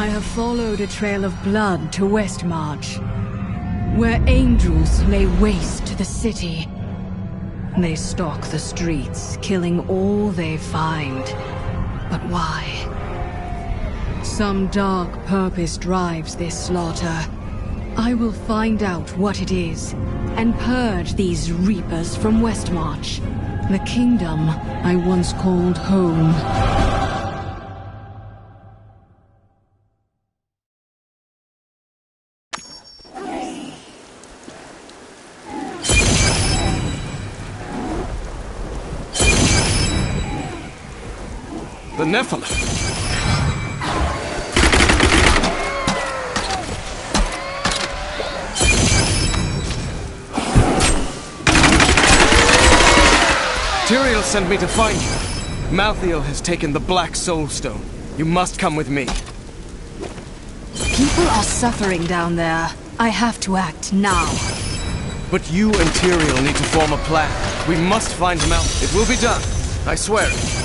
I have followed a trail of blood to Westmarch, where angels lay waste to the city. They stalk the streets, killing all they find. But why? Some dark purpose drives this slaughter. I will find out what it is, and purge these reapers from Westmarch, the kingdom I once called home. The Nephilim! Tyrael sent me to find you. Malthael has taken the Black Soul Stone. You must come with me. People are suffering down there. I have to act now. But you and Tyrael need to form a plan. We must find Malthael. It will be done. I swear it.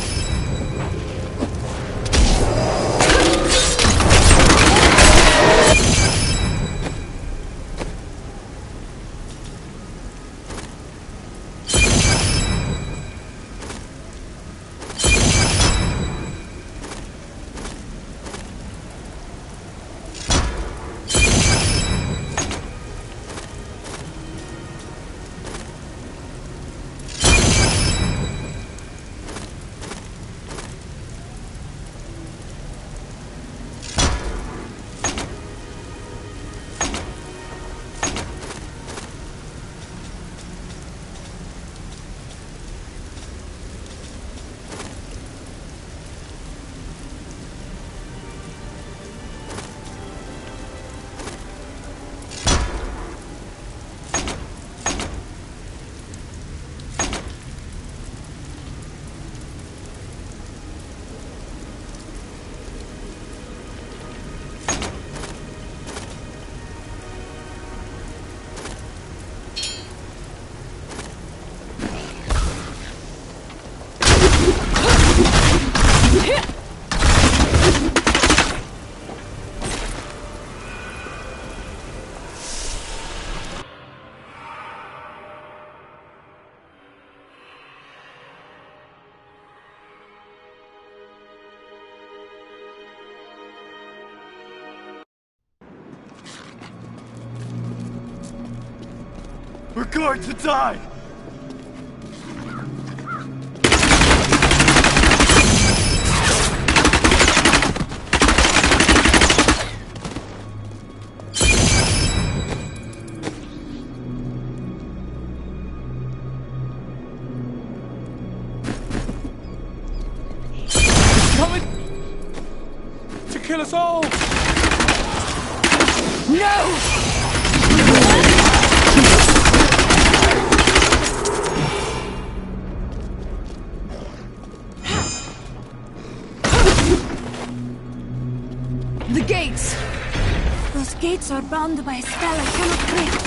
We're going to die! It's coming to kill us all! No! The gates! Those gates are bound by a spell I cannot break.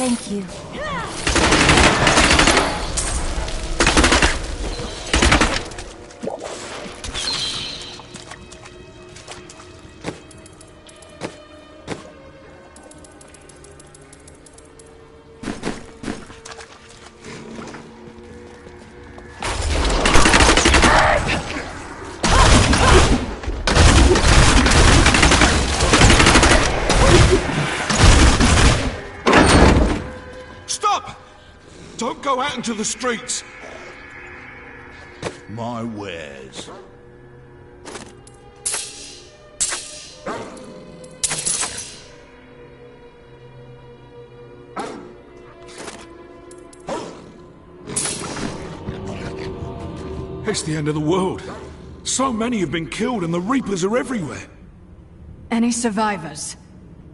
Thank you. go out into the streets. My wares. It's the end of the world. So many have been killed and the Reapers are everywhere. Any survivors?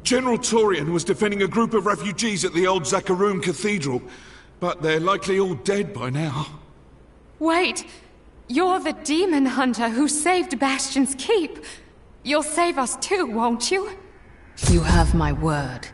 General Torian was defending a group of refugees at the old Zakarum Cathedral, but they're likely all dead by now. Wait! You're the demon hunter who saved Bastion's Keep! You'll save us too, won't you? You have my word.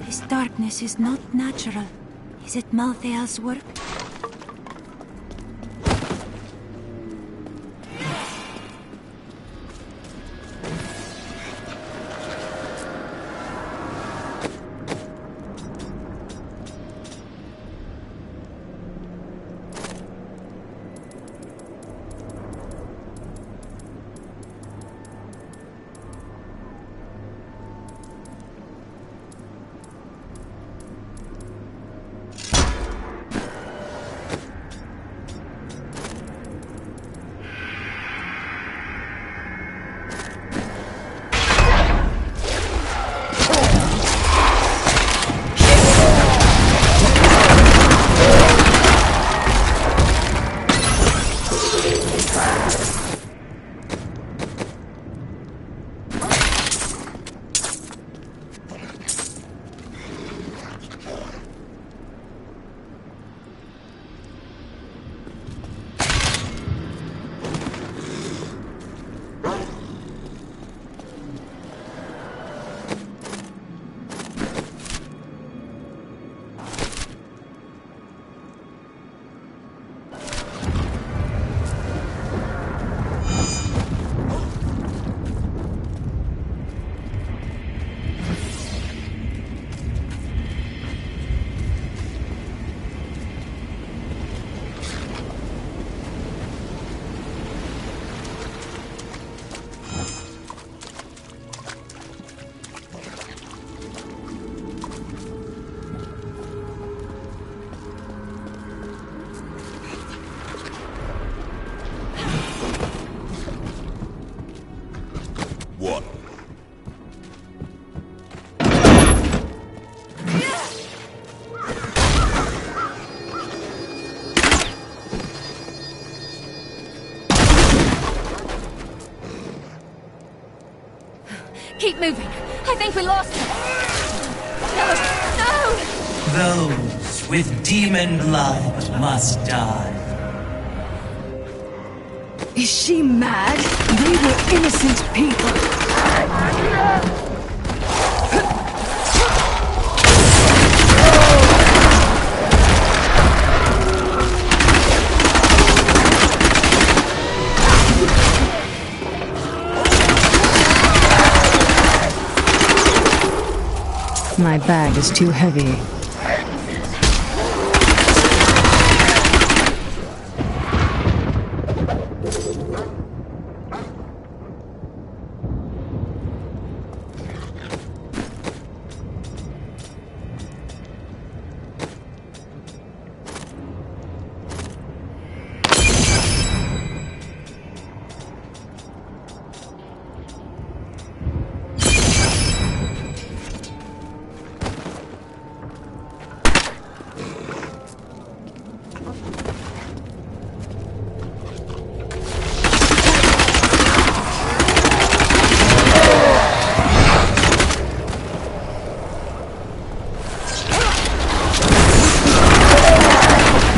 This darkness is not natural. Is it Malthael's work? What? Keep moving. I think we lost him. No! No! Those with demon blood must die. Is she mad? They were innocent people. My bag is too heavy.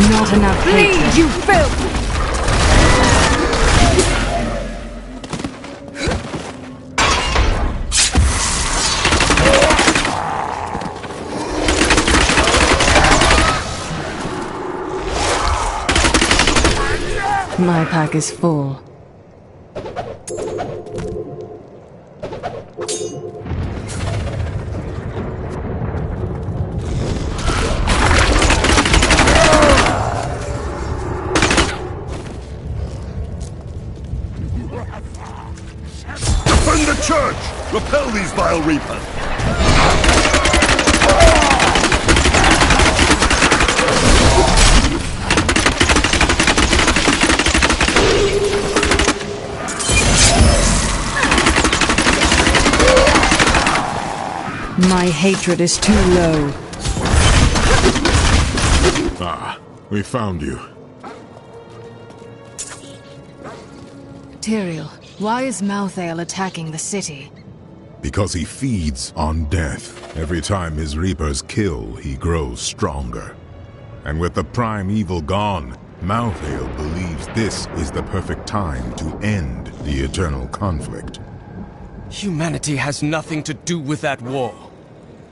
Not enough hatred. You filth! My pack is full. Defend the church! Repel these vile reapers! My hatred is too low. Ah, we found you. Tyrael, why is Malthael attacking the city? Because he feeds on death. Every time his reapers kill, he grows stronger. And with the prime evil gone, Malthael believes this is the perfect time to end the eternal conflict. Humanity has nothing to do with that war.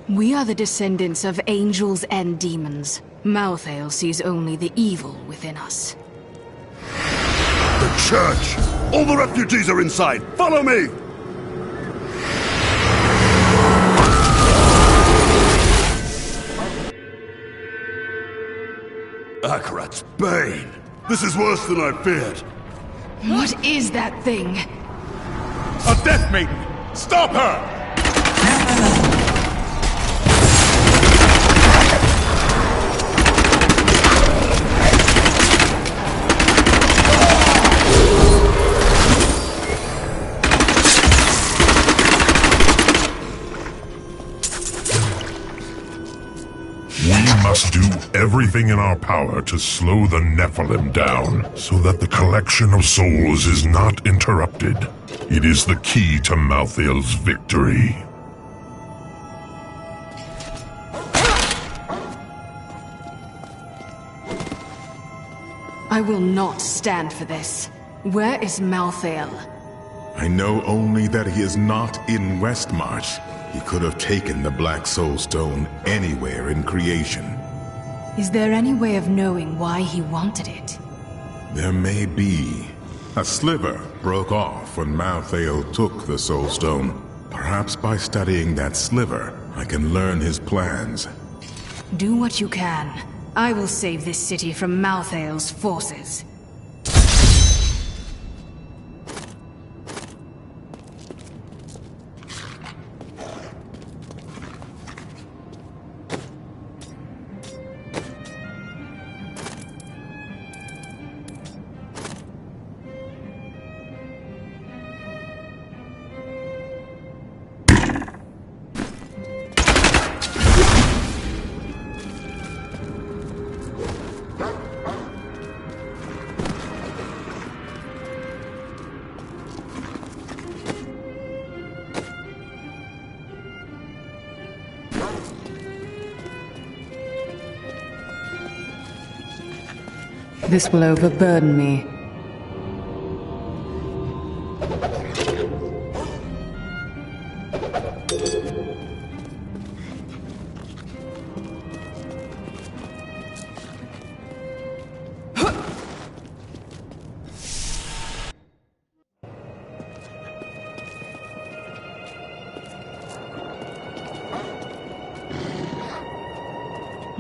We are the descendants of angels and demons. Malthael sees only the evil within us. The church! All the refugees are inside! Follow me! Akarat's bane! This is worse than I feared! What is that thing? A Death Maiden! Stop her! We must do everything in our power to slow the Nephilim down, so that the collection of souls is not interrupted. It is the key to Malthael's victory. I will not stand for this. Where is Malthael? I know only that he is not in Westmarch. He could have taken the Black Soul Stone anywhere in creation. Is there any way of knowing why he wanted it? There may be. A sliver broke off when Malthael took the Soul Stone. Perhaps by studying that sliver, I can learn his plans. Do what you can. I will save this city from Malthael's forces. This will overburden me.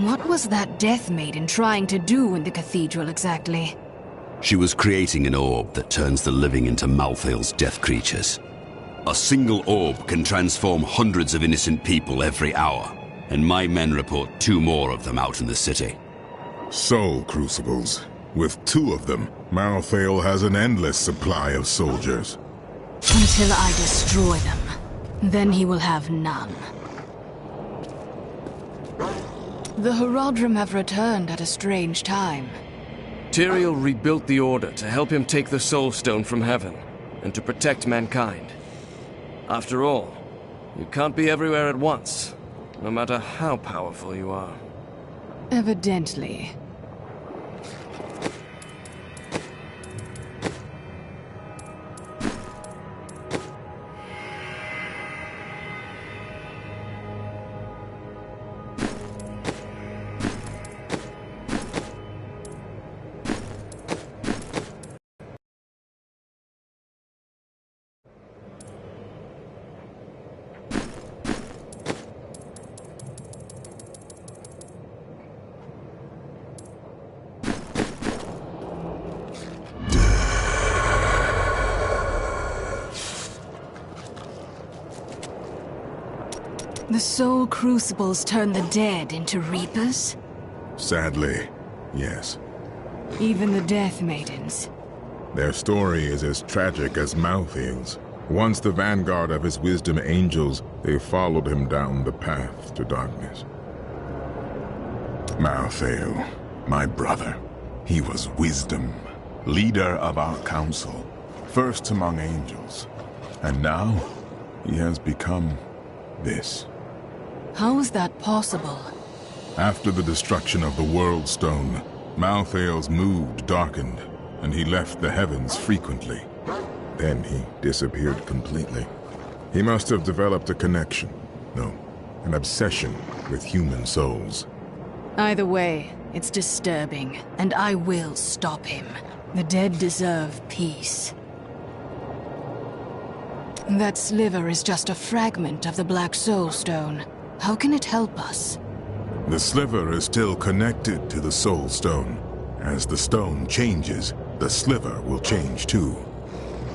What was that Death Maiden trying to do in the cathedral exactly? She was creating an orb that turns the living into Malthael's death creatures. A single orb can transform hundreds of innocent people every hour, and my men report 2 more of them out in the city. Soul Crucibles. With 2 of them, Malthael has an endless supply of soldiers. Until I destroy them. Then he will have none. The Horadrim have returned at a strange time. Tyrael rebuilt the Order to help him take the Soul Stone from heaven, and to protect mankind. After all, you can't be everywhere at once, no matter how powerful you are. Evidently. The soul crucibles turn the dead into reapers? Sadly, yes. Even the Death Maidens? Their story is as tragic as Malthael's. Once the vanguard of his wisdom angels, they followed him down the path to darkness. Malthael, my brother, he was wisdom, leader of our council, first among angels. And now, he has become this. How is that possible? After the destruction of the World Stone, Malthael's mood darkened, and he left the heavens frequently. Then he disappeared completely. He must have developed a connection, no, an obsession with human souls. Either way, it's disturbing, and I will stop him. The dead deserve peace. That sliver is just a fragment of the Black Soul Stone. How can it help us? The sliver is still connected to the Soul Stone. As the stone changes, the sliver will change too.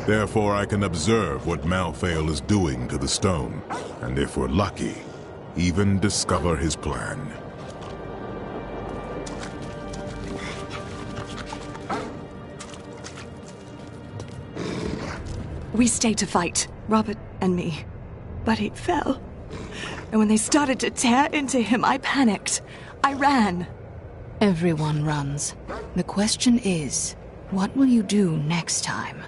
Therefore, I can observe what Malthael is doing to the stone, and if we're lucky, even discover his plan. We stayed to fight, Robert and me, but he fell. And when they started to tear into him, I panicked. I ran. Everyone runs. The question is, what will you do next time?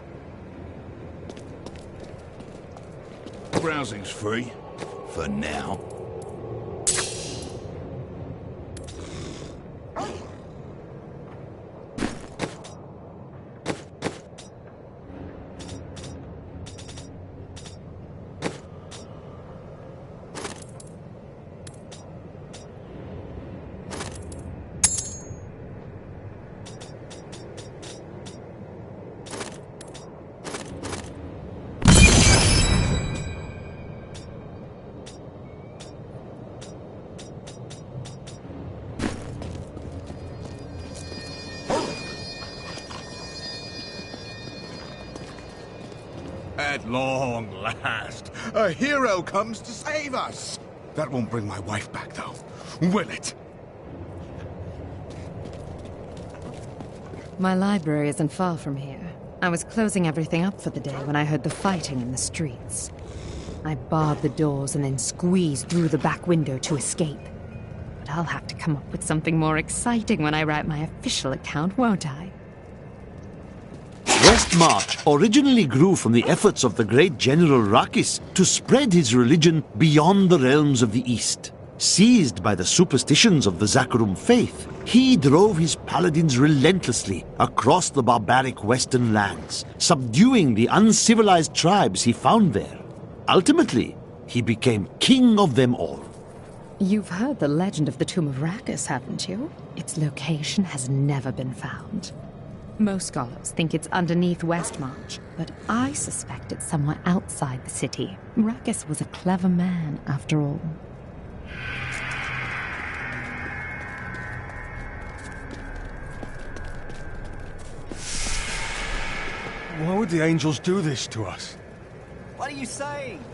Browsing's free. For now. At long last, a hero comes to save us. That won't bring my wife back, though, will it? My library isn't far from here. I was closing everything up for the day when I heard the fighting in the streets. I barred the doors and then squeezed through the back window to escape. But I'll have to come up with something more exciting when I write my official account, won't I? Westmarch originally grew from the efforts of the great General Rakis to spread his religion beyond the realms of the East. Seized by the superstitions of the Zakarum faith, he drove his paladins relentlessly across the barbaric western lands, subduing the uncivilized tribes he found there. Ultimately, he became king of them all. You've heard the legend of the Tomb of Rakis, haven't you? Its location has never been found. Most scholars think it's underneath Westmarch, but I suspect it's somewhere outside the city. Rakis was a clever man, after all. Why would the angels do this to us? What are you saying?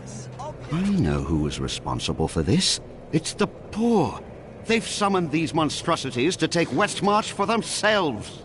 I know who was responsible for this. It's the poor. They've summoned these monstrosities to take Westmarch for themselves.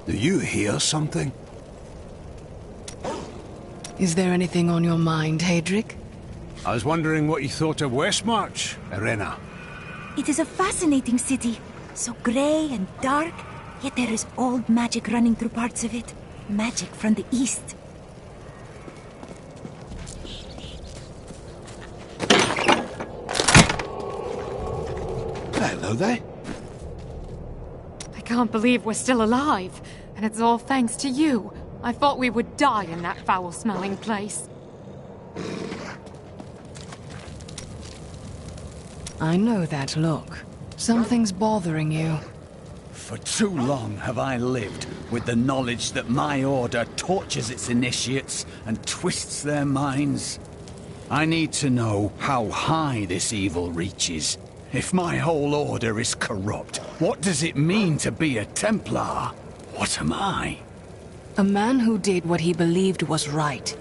Do you hear something? Is there anything on your mind, Haedric? I was wondering what you thought of Westmarch, Irena. It is a fascinating city. So grey and dark, yet there is old magic running through parts of it. Magic from the east. Hello there. I can't believe we're still alive. And it's all thanks to you. I thought we would die in that foul-smelling place. I know that look. Something's bothering you. For too long have I lived with the knowledge that my order tortures its initiates and twists their minds. I need to know how high this evil reaches. If my whole order is corrupt, what does it mean to be a Templar? What am I? A man who did what he believed was right.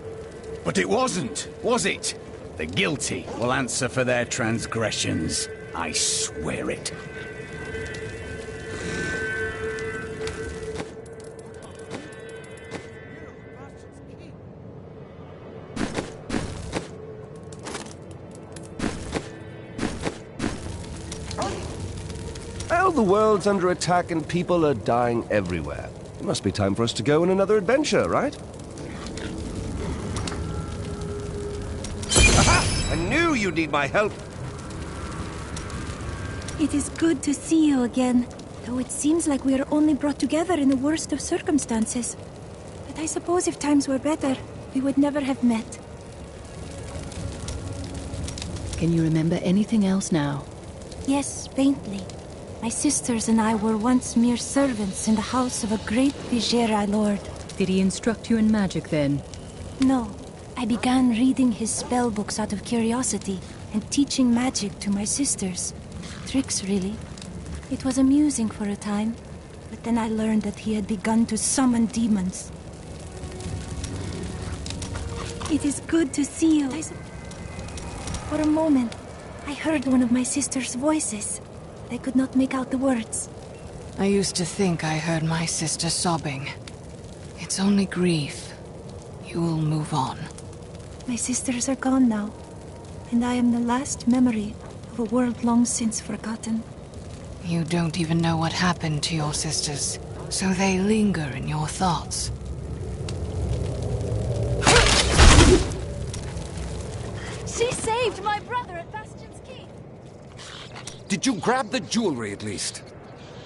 But it wasn't, was it? The guilty will answer for their transgressions. I swear it. Well, the world's under attack and people are dying everywhere. It must be time for us to go on another adventure, right? Aha! I knew you'd need my help! It is good to see you again, though it seems like we are only brought together in the worst of circumstances. But I suppose if times were better, we would never have met. Can you remember anything else now? Yes, faintly. My sisters and I were once mere servants in the house of a great Vizhera lord. Did he instruct you in magic then? No. I began reading his spell books out of curiosity and teaching magic to my sisters. Tricks, really. It was amusing for a time, but then I learned that he had begun to summon demons. It is good to see you. For a moment, I heard one of my sister's voices. I could not make out the words. I used to think I heard my sister sobbing. It's only grief. You will move on. My sisters are gone now, and I am the last memory of a world long since forgotten. You don't even know what happened to your sisters, so they linger in your thoughts. She saved my brother at Bastion's Keep! Did you grab the jewelry at least?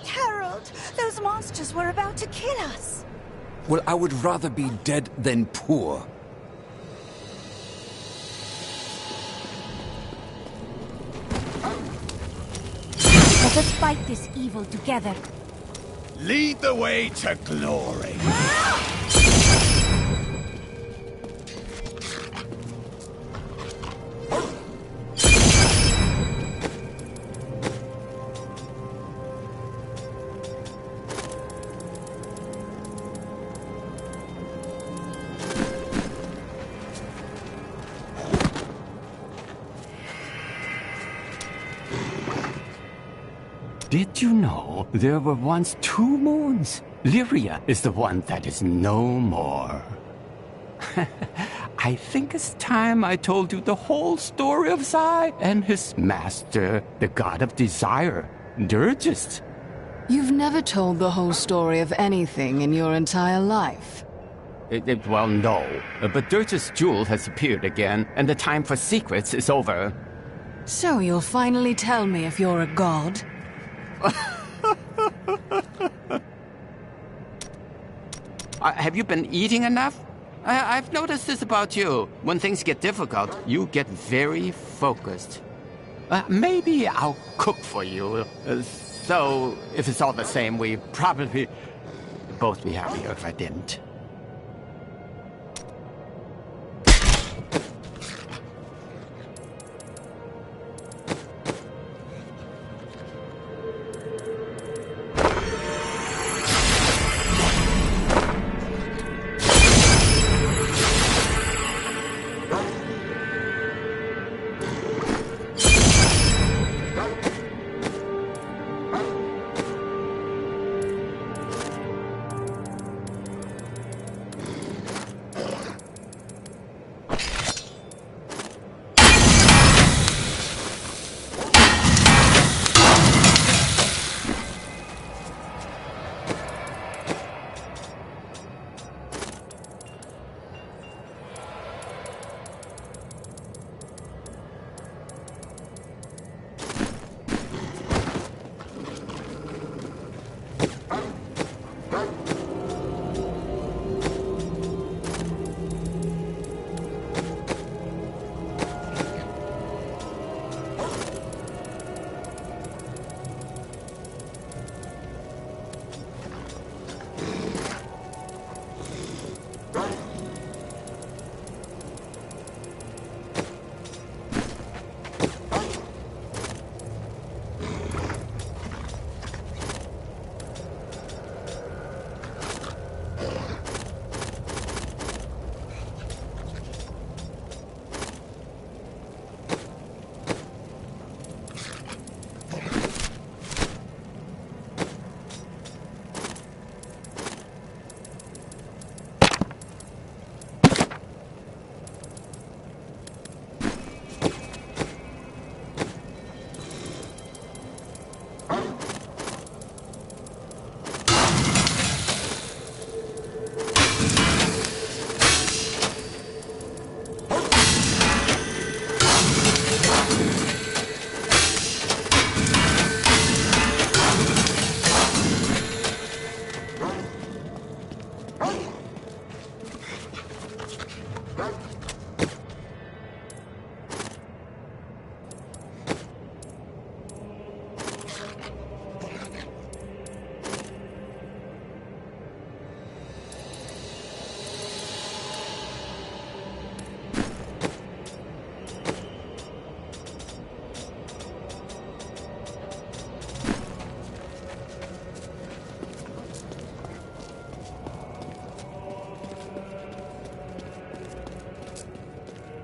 Harold, those monsters were about to kill us! Well, I would rather be dead than poor. Let us fight this evil together. Lead the way to glory. Did you know there were once 2 moons? Lyria is the one that is no more. I think it's time I told you the whole story of Zai and his master, the god of desire, Durgist. You've never told the whole story of anything in your entire life. Well, no. But Durgist's jewel has appeared again, and the time for secrets is over. So you'll finally tell me if you're a god? Have you been eating enough? I've noticed this about you. When things get difficult, you get very focused. Maybe I'll cook for you. So, if it's all the same, we'd probably both be happier if I didn't.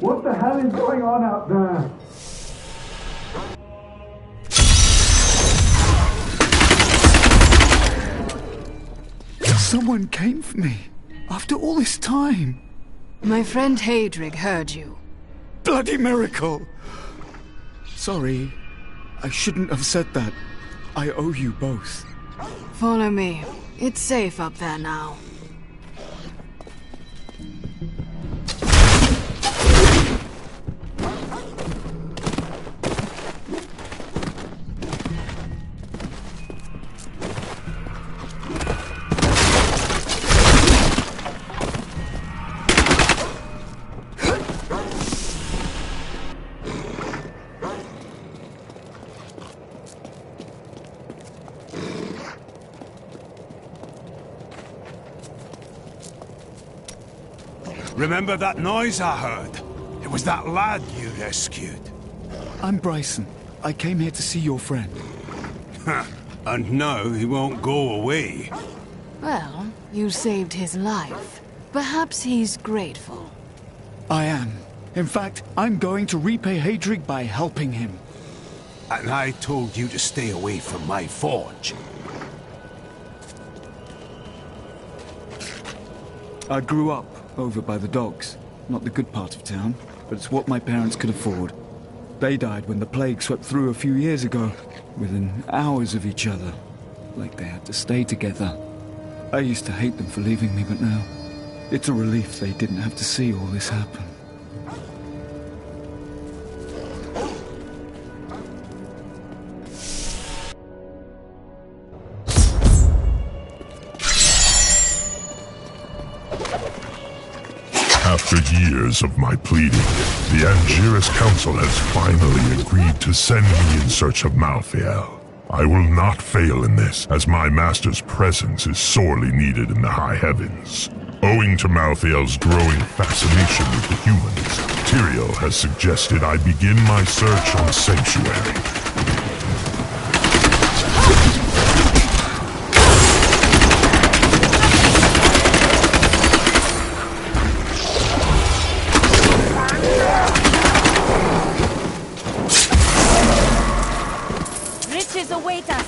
What the hell is going on out there? Someone came for me. After all this time. My friend Haedrig heard you. Bloody miracle! Sorry. I shouldn't have said that. I owe you both. Follow me. It's safe up there now. Remember that noise I heard? It was that lad you rescued. I'm Bryson. I came here to see your friend. And now he won't go away. Well, you saved his life. Perhaps he's grateful. I am. In fact, I'm going to repay Haedrig by helping him. And I told you to stay away from my forge. I grew up over by the docks. Not the good part of town, but it's what my parents could afford. They died when the plague swept through a few years ago, within hours of each other. Like they had to stay together. I used to hate them for leaving me, but now it's a relief they didn't have to see all this happen. After years of my pleading, the Angiris Council has finally agreed to send me in search of Malthael. I will not fail in this, as my master's presence is sorely needed in the high heavens. Owing to Malthael's growing fascination with the humans, Tyrael has suggested I begin my search on Sanctuary. Riches await us.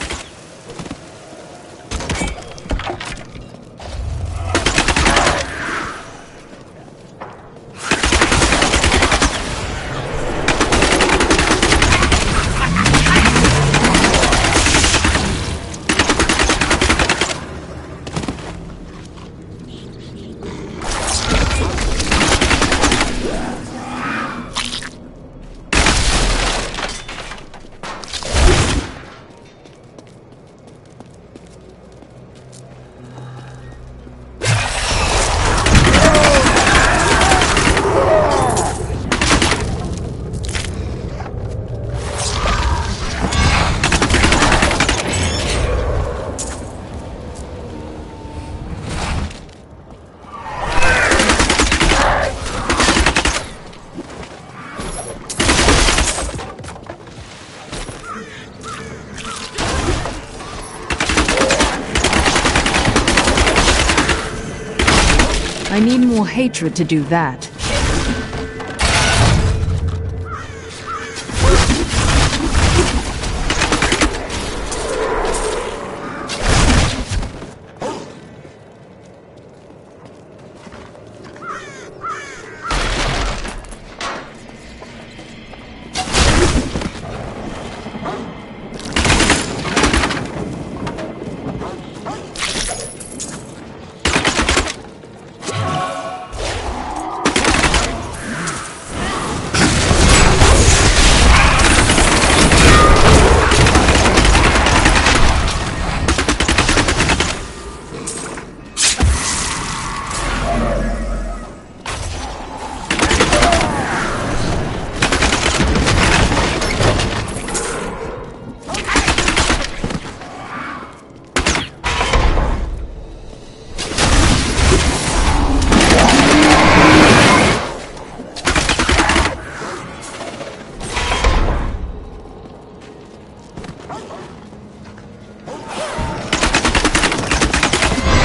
I need more hatred to do that.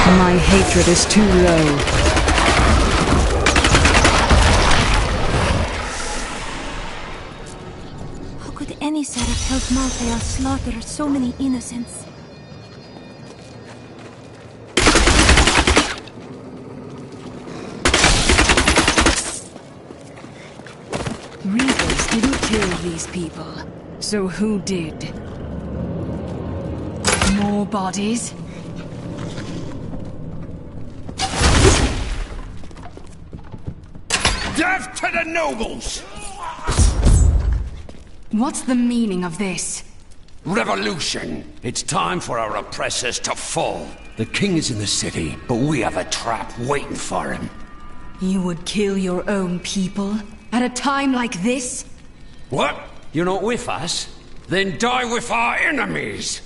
My hatred is too low. How could any Seraph help Malthael slaughter so many innocents? Reapers didn't kill these people. So who did? More bodies? Death to the nobles! What's the meaning of this? Revolution! It's time for our oppressors to fall. The king is in the city, but we have a trap waiting for him. You would kill your own people? At a time like this? What? You're not with us? Then die with our enemies!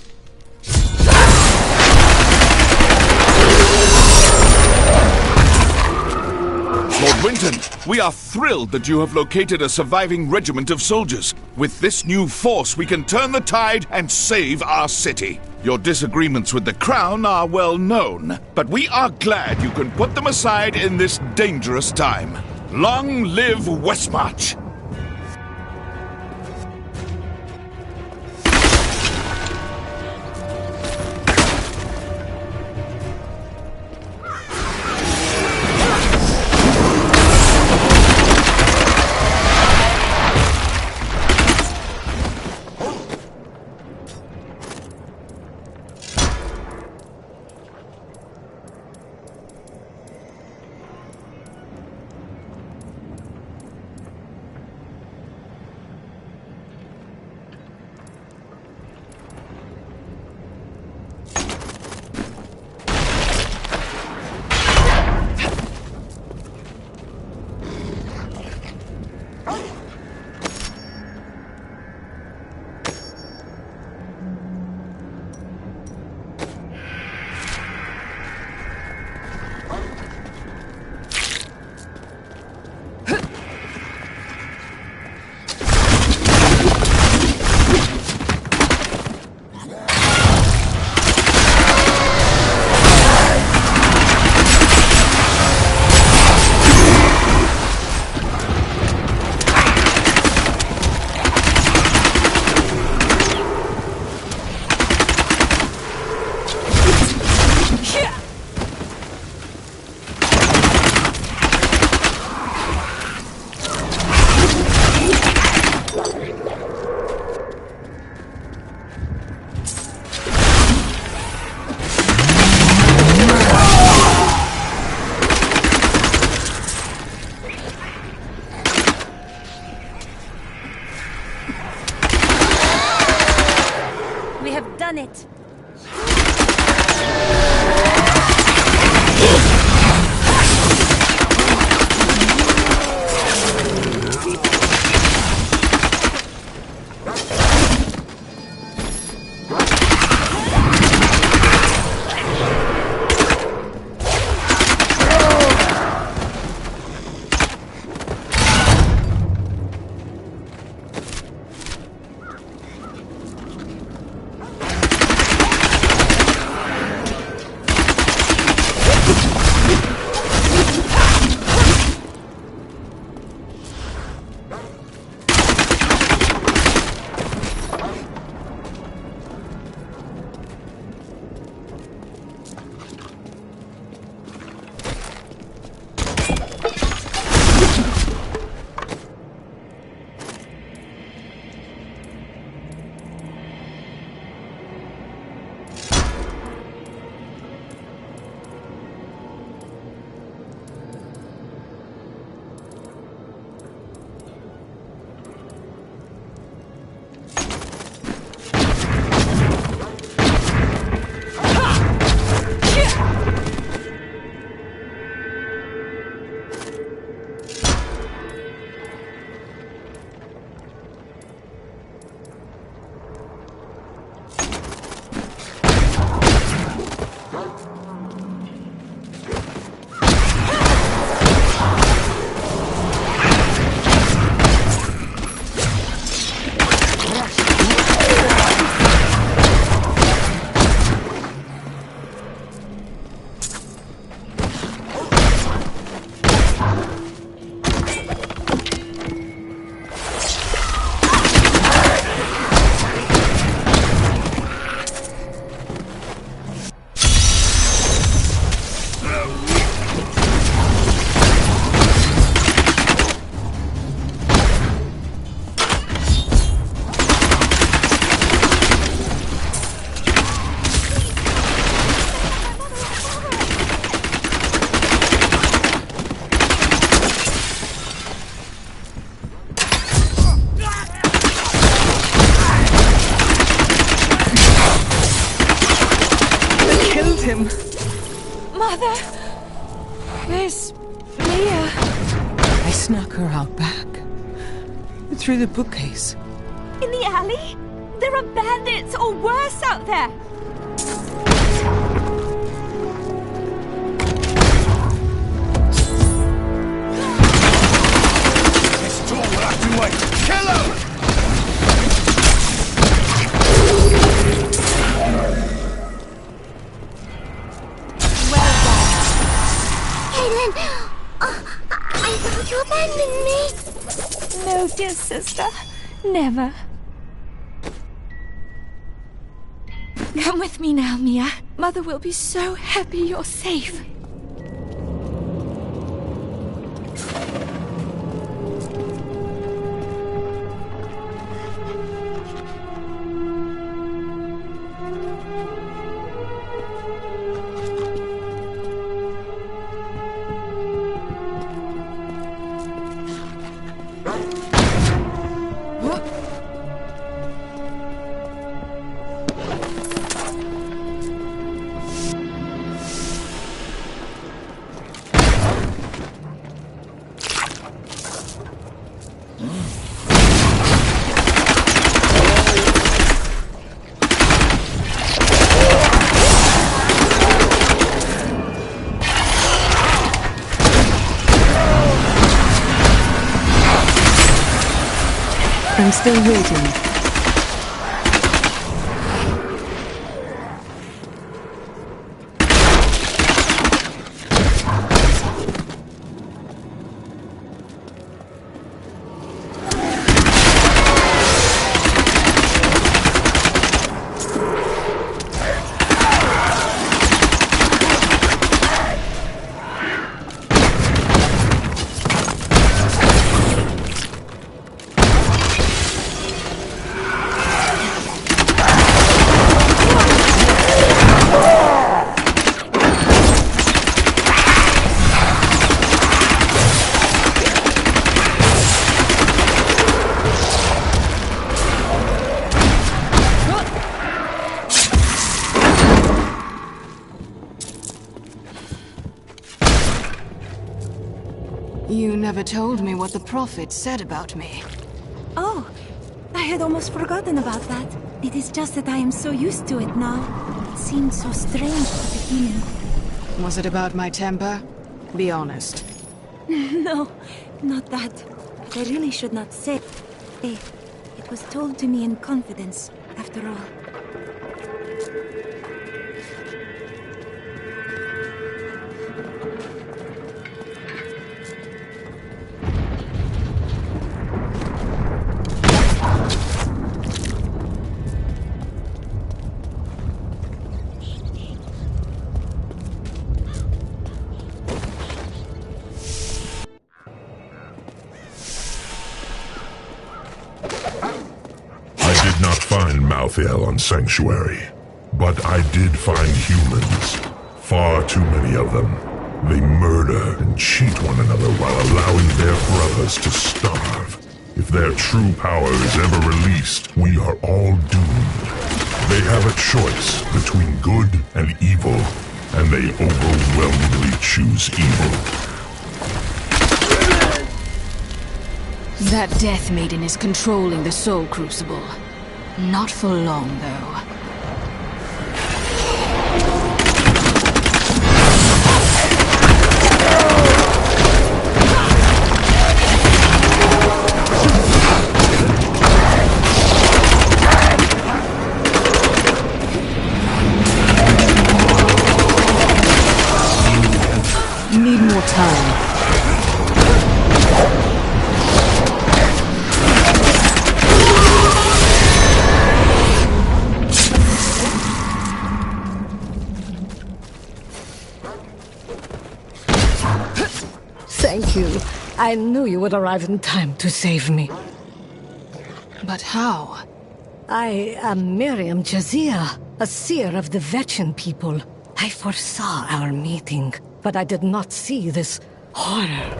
Lord Winton, we are thrilled that you have located a surviving regiment of soldiers. With this new force, we can turn the tide and save our city. Your disagreements with the Crown are well known, but we are glad you can put them aside in this dangerous time. Long live Westmarch! Done it! him. Mother! Where's Mia? I snuck her out back. Through the bookcase. In the alley? There are bandits or worse out there! This tool will have to wait! Kill him! Caitlin! I thought you abandoned me! No, dear sister. Never. Come with me now, Mia. Mother will be so happy you're safe. I'm still waiting. You never told me what the Prophet said about me. Oh, I had almost forgotten about that. It is just that I am so used to it now. It seemed so strange at the beginning. Was it about my temper? Be honest. No, not that. But I really should not say. It was told to me in confidence, after all. Malthael on Sanctuary. But I did find humans. Far too many of them. They murder and cheat one another while allowing their brothers to starve. If their true power is ever released, we are all doomed. They have a choice between good and evil, and they overwhelmingly choose evil. That Death Maiden is controlling the Soul Crucible. Not for long, though. Need more time. Thank you. I knew you would arrive in time to save me. But how? I am Miriam Jazia, a seer of the Vetchin people. I foresaw our meeting, but I did not see this horror.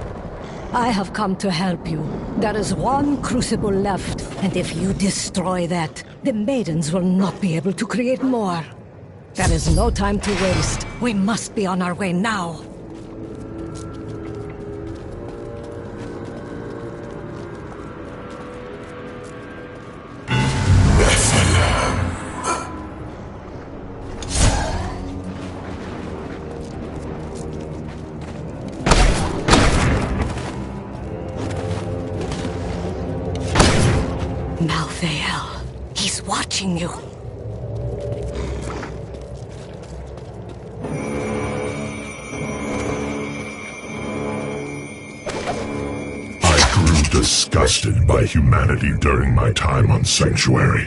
I have come to help you. There is one crucible left, and if you destroy that, the maidens will not be able to create more. There is no time to waste. We must be on our way now. Malthael, he's watching you. Disgusted by humanity during my time on Sanctuary.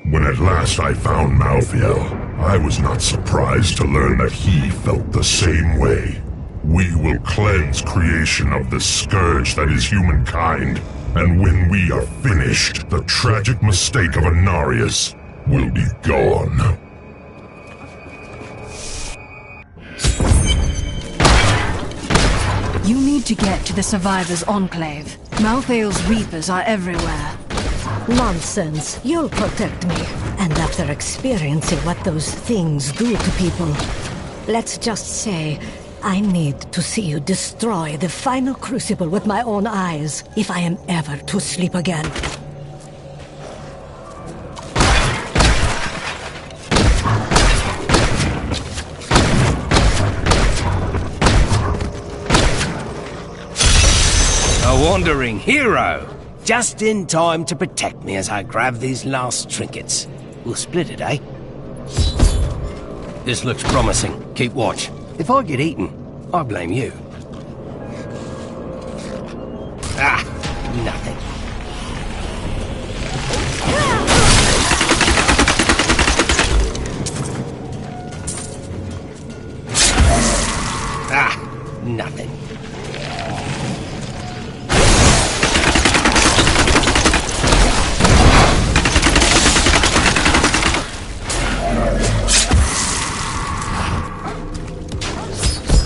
When at last I found Malthael, I was not surprised to learn that he felt the same way. We will cleanse creation of the scourge that is humankind, and when we are finished, the tragic mistake of Inarius will be gone. You need to get to the Survivors' Enclave. Malthael's Reapers are everywhere. Nonsense. You'll protect me. And after experiencing what those things do to people, let's just say I need to see you destroy the final crucible with my own eyes if I am ever to sleep again. A wandering hero! Just in time to protect me as I grab these last trinkets. We'll split it, eh? This looks promising. Keep watch. If I get eaten, I blame you. Ah, nothing. Ah, nothing.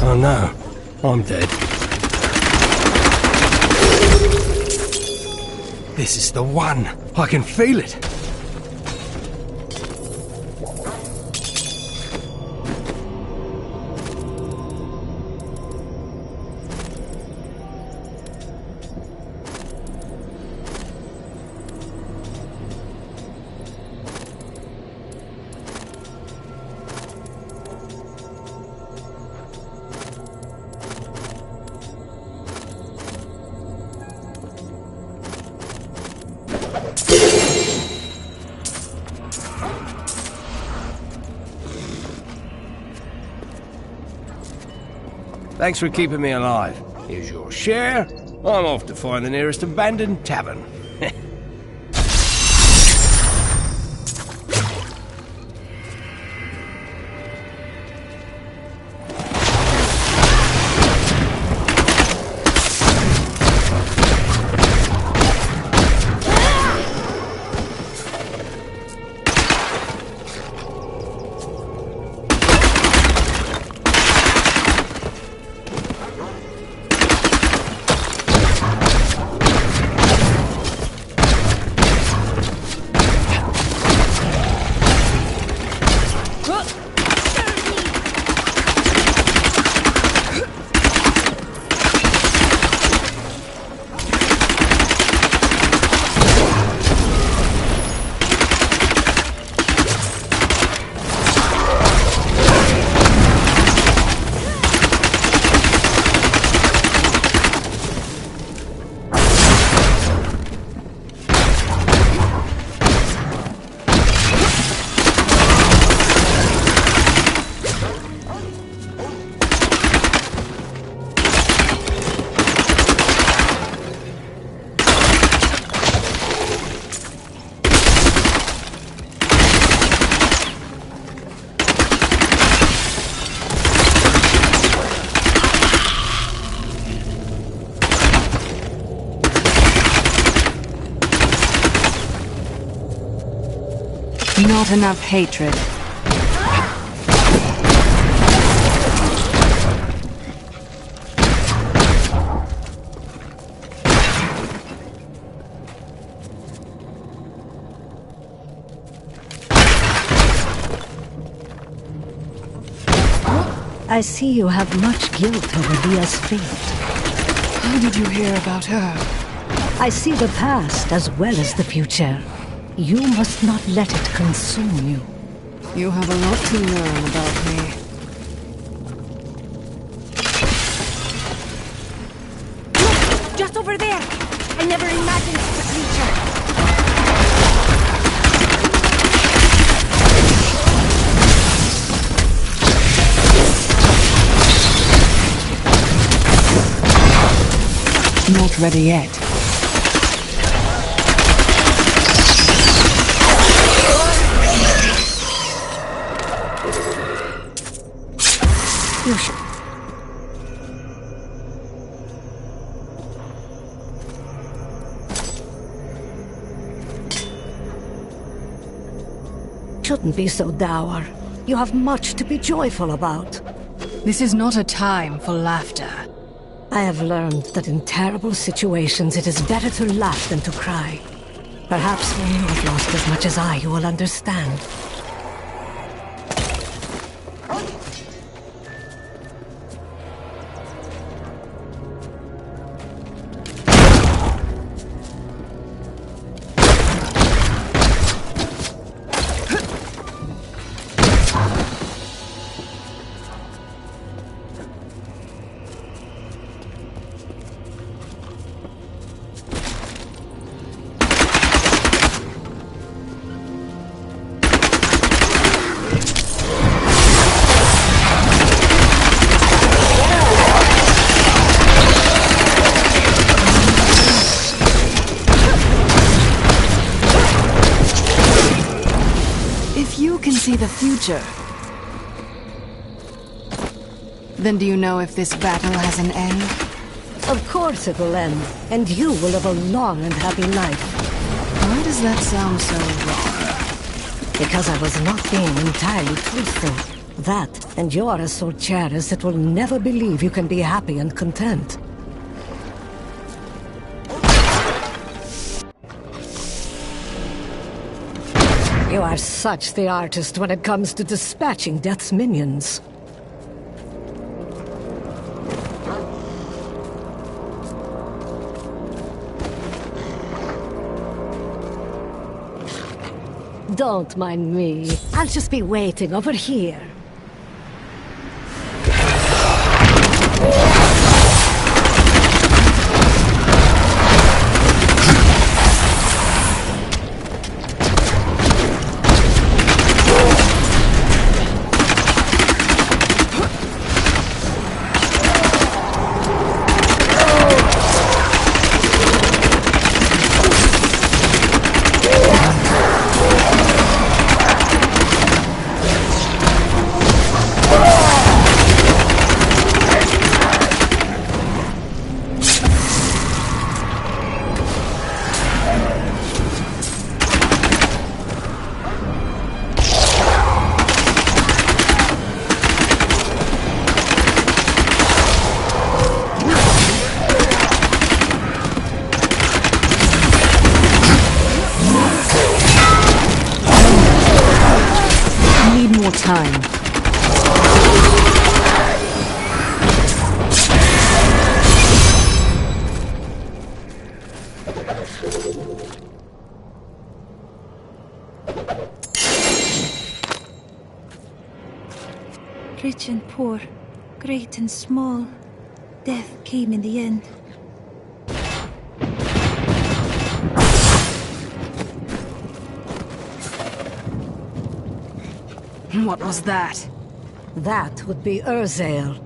Oh no, I'm dead. This is the one. I can feel it. Thanks for keeping me alive. Here's your share. I'm off to find the nearest abandoned tavern. Not enough hatred. I see you have much guilt over Leah's fate. How did you hear about her? I see the past as well as the future. You must not let it consume you. You have a lot to learn about me. Look! Just over there! I never imagined such a creature. Not ready yet. You should... shouldn't be so dour. You have much to be joyful about. This is not a time for laughter. I have learned that in terrible situations it is better to laugh than to cry. Perhaps when you have lost as much as I, you will understand. See the future. Then do you know if this battle has an end? Of course it will end, and you will live a long and happy life. Why does that sound so wrong? Because I was not being entirely truthful. That, and you are a sorceress that will never believe you can be happy and content. You are such the artist when it comes to dispatching Death's minions. Don't mind me. I'll just be waiting over here. Time. Rich and poor, great and small, death came in the end. What was that? That would be Urzael.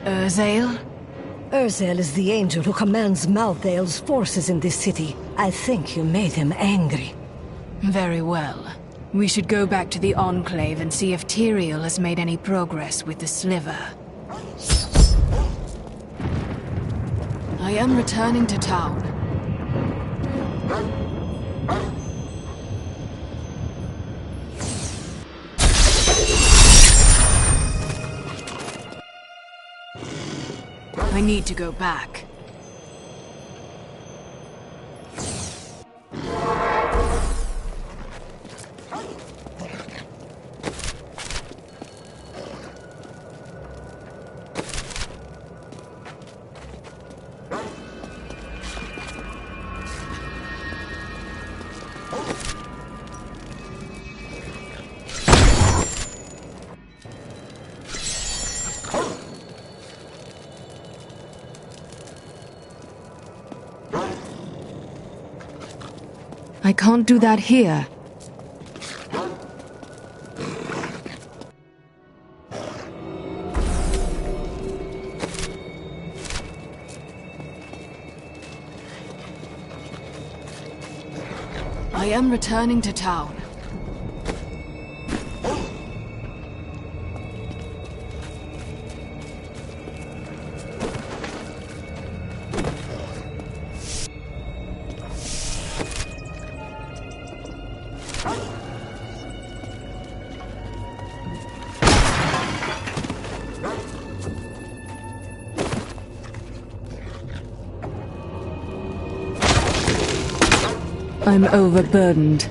Urzael? Urzael is the angel who commands Malthael's forces in this city. I think you made him angry. Very well. We should go back to the Enclave and see if Tyrael has made any progress with the sliver. I am returning to town. I need to go back. I can't do that here. I am returning to town. I'm overburdened.